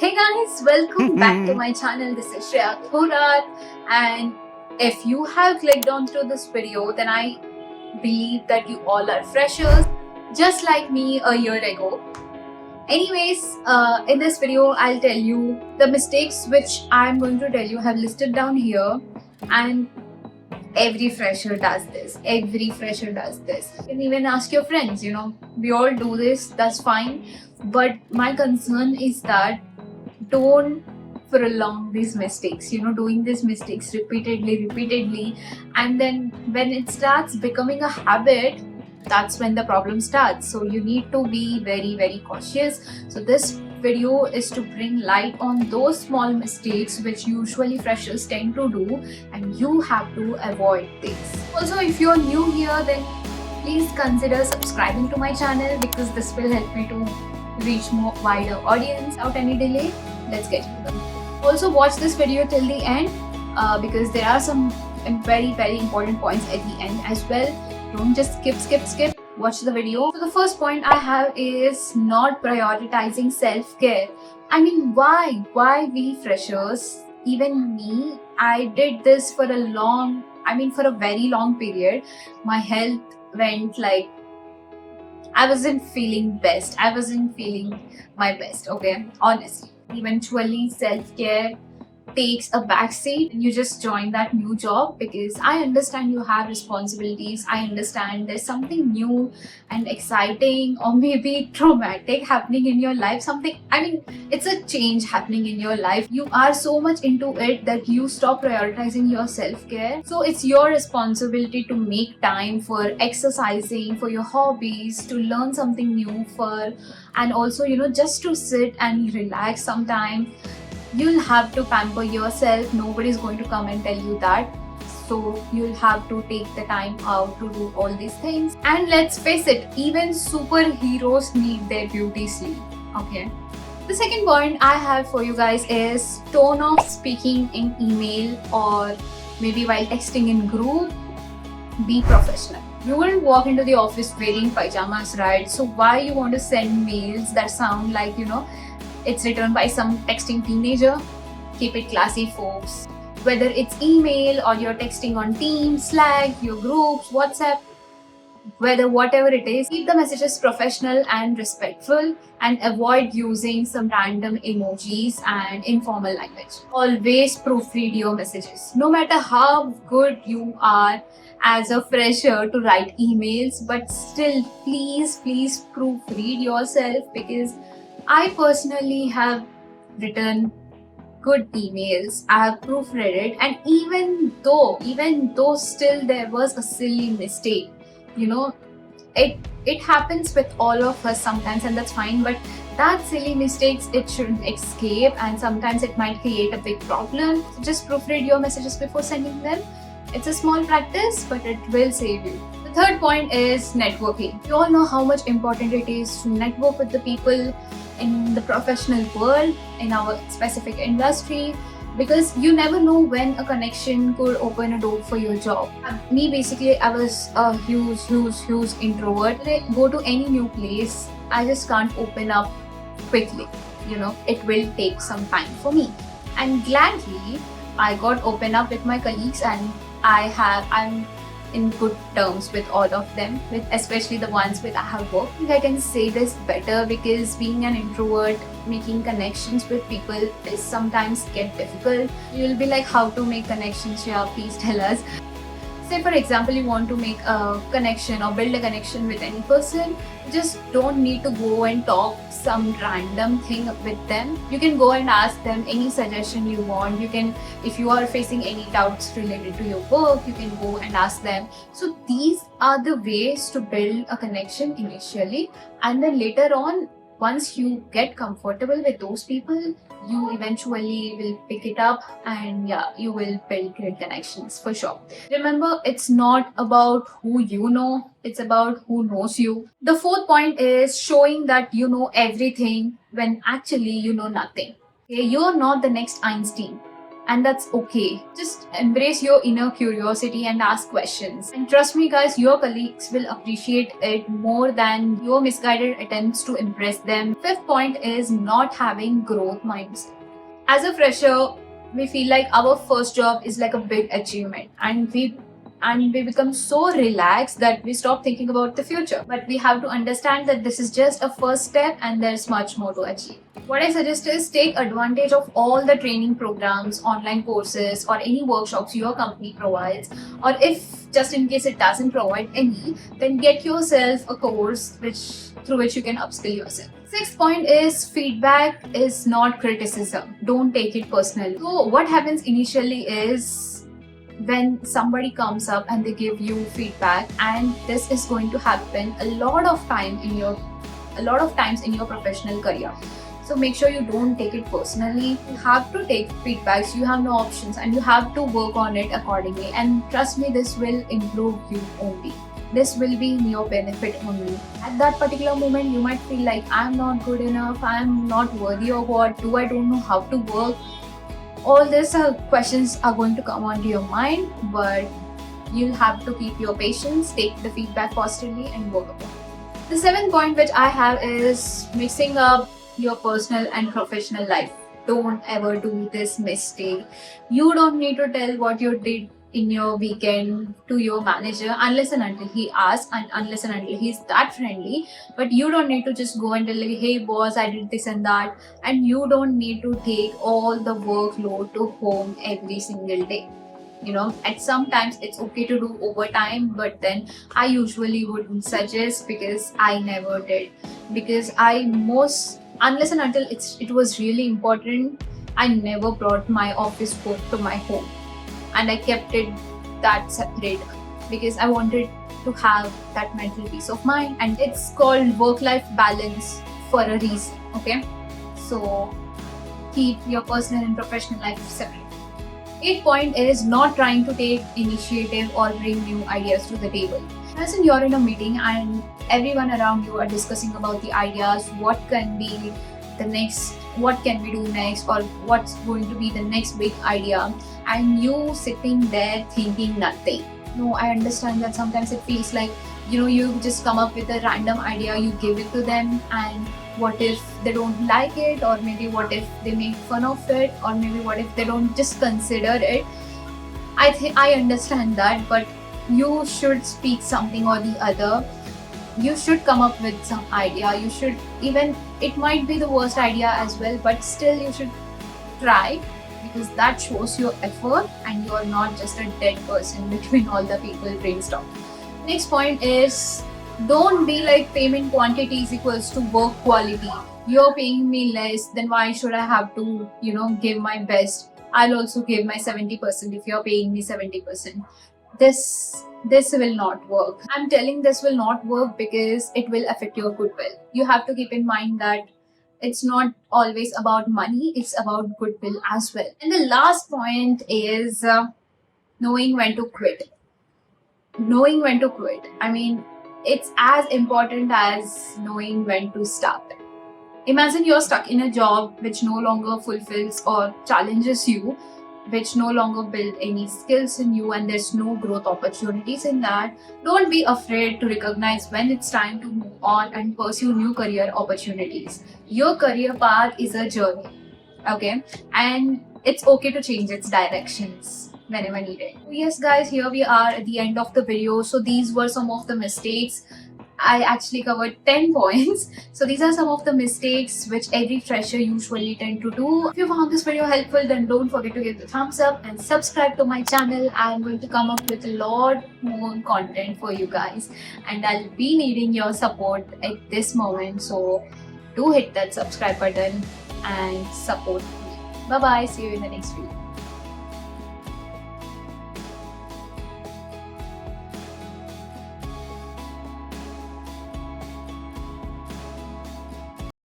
Hey guys, welcome back to my channel. This is Shreya Thorat, and if you have clicked onto this video, then I believe that you all are freshers, just like me a year ago. Anyways, in this video, I'll tell you the mistakes which I'm going to tell you have listed down here, and every fresher does this. Every fresher does this. You can even ask your friends. We all do this. That's fine. But my concern is that don't prolong these mistakes, doing these mistakes repeatedly, and then when it starts becoming a habit, that's when the problem starts. So you need to be very cautious. So this video is to bring light on those small mistakes which usually freshers tend to do, and you have to avoid this. Also, if you're new here, then please consider subscribing to my channel, because this will help me to reach more wider audience. Without any delay, let's get into them. Also, watch this video till the end, because there are some very important points at the end as well. Don't just skip. Watch the video. So the first point I have is not prioritizing self-care. I mean, why we freshers, even me, I did this for a very long period. My health went like, I wasn't feeling best. I wasn't feeling my best, okay? Honestly. Eventually, self-care takes a backseat. You just join that new job, because I understand you have responsibilities. I understand there's something new and exciting, or maybe traumatic happening in your life. It's a change happening in your life. You are so much into it that you stop prioritizing your self-care. So it's your responsibility to make time for exercising, for your hobbies, to learn something new, and also, just to sit and relax sometimes. You'll have to pamper yourself. Nobody's going to come and tell you that. So you'll have to take the time out to do all these things. And let's face it, even superheroes need their beauty sleep. Okay. The second point I have for you guys is tone of speaking in email, or maybe while texting in group. Be professional. You wouldn't walk into the office wearing pajamas, right? So why you want to send mails that sound like, it's written by some texting teenager? Keep it classy, folks. Whether it's email or you're texting on Teams, Slack, your groups, WhatsApp, whatever it is, keep the messages professional and respectful, and avoid using some random emojis and informal language. Always proofread your messages. No matter how good you are as a fresher to write emails, but still, please proofread yourself, because I personally have written good emails. I have proofread it, and even though still there was a silly mistake, it happens with all of us sometimes, and that's fine. But that silly mistakes, it shouldn't escape, and sometimes it might create a big problem. So just proofread your messages before sending them. It's a small practice, but it will save you. The third point is networking. You all know how much important it is to network with the people in the professional world, in our specific industry, because you never know when a connection could open a door for your job. Me, basically, I was a huge introvert. When I go to any new place, I just can't open up quickly. It will take some time for me. And gladly, I got open up with my colleagues, and I'm in good terms with all of them, with especially the ones with I have worked. I think I can say this better, because being an introvert, making connections with people is sometimes get difficult. You'll be like, how to make connections? Yeah, please tell us. Say for example, you want to make a connection or build a connection with any person. You just don't need to go and talk some random thing with them. You can go and ask them any suggestion you want. You can, if you are facing any doubts related to your work, you can go and ask them. So these are the ways to build a connection initially, and then later on, once you get comfortable with those people, you eventually will pick it up, and you will build great connections for sure. Remember, it's not about who you know, it's about who knows you. The fourth point is showing that you know everything when actually you know nothing. Okay? You're not the next Einstein. and that's okay. Just embrace your inner curiosity and ask questions. And trust me guys, your colleagues will appreciate it more than your misguided attempts to impress them. Fifth point is not having growth mindset. As a fresher, we feel like our first job is like a big achievement, and we become so relaxed that we stop thinking about the future. But we have to understand that this is just a first step and there's much more to achieve. What I suggest is take advantage of all the training programs, online courses, or any workshops your company provides. Or if just in case it doesn't provide any, then get yourself a course through which you can upskill yourself. Sixth point is feedback is not criticism. Don't take it personally. So what happens initially is when somebody comes up and they give you feedback, and this is going to happen a lot of times in your professional career. So make sure you don't take it personally. You have to take feedbacks. You have no options, and you have to work on it accordingly. And trust me, this will improve you only. This will be in your benefit only. At that particular moment, you might feel like I'm not good enough, I'm not worthy of what, I don't know how to work. All these questions are going to come onto your mind, but you'll have to keep your patience, take the feedback positively, and work upon it. The seventh point which I have is mixing up your personal and professional life. Don't ever do this mistake. You don't need to tell what you did in your weekend to your manager unless and until he asks, and unless and until he's that friendly. But you don't need to just go and tell like, hey boss, I did this and that. And you don't need to take all the workload to home every single day. At sometimes it's okay to do overtime, but then I usually wouldn't suggest, because I never did. Because unless and until it was really important, I never brought my office work to my home. And I kept it that separate because I wanted to have that mental peace of mind. And it's called work-life balance for a reason, okay? So keep your personal and professional life separate. 8th point is not trying to take initiative or bring new ideas to the table. Imagine you're in a meeting and everyone around you are discussing about the ideas, what can we do next, or what's going to be the next big idea, and you sitting there thinking nothing. I understand that sometimes it feels like you just come up with a random idea, you give it to them, and what if they don't like it, or maybe what if they make fun of it, or maybe what if they don't just consider it. I understand that, but you should speak something or the other. You should come up with some idea. You should, even it might be the worst idea as well, but still you should try, because that shows your effort and you're not just a dead person between all the people brainstorm. Next point is don't be like payment quantity is equals to work quality. You're paying me less, then why should I have to give my best? I'll also give my 70% if you're paying me 70%. This will not work. I'm telling this will not work because it will affect your goodwill. You have to keep in mind that it's not always about money, it's about goodwill as well. And the last point is knowing when to quit. Knowing when to quit. I mean, it's as important as knowing when to start. Imagine you're stuck in a job which no longer fulfills or challenges you, which no longer build any skills in you, and there's no growth opportunities in that. Don't be afraid to recognize when it's time to move on and pursue new career opportunities. Your career path is a journey, okay? And it's okay to change its directions whenever needed. Yes guys, here we are at the end of the video. So these were some of the mistakes. I actually covered 10 points. So these are some of the mistakes which every fresher usually tend to do. If you found this video helpful, then don't forget to give the thumbs up and subscribe to my channel. I'm going to come up with a lot more content for you guys, and I'll be needing your support at this moment. So do hit that subscribe button and support me. Bye bye. See you in the next video.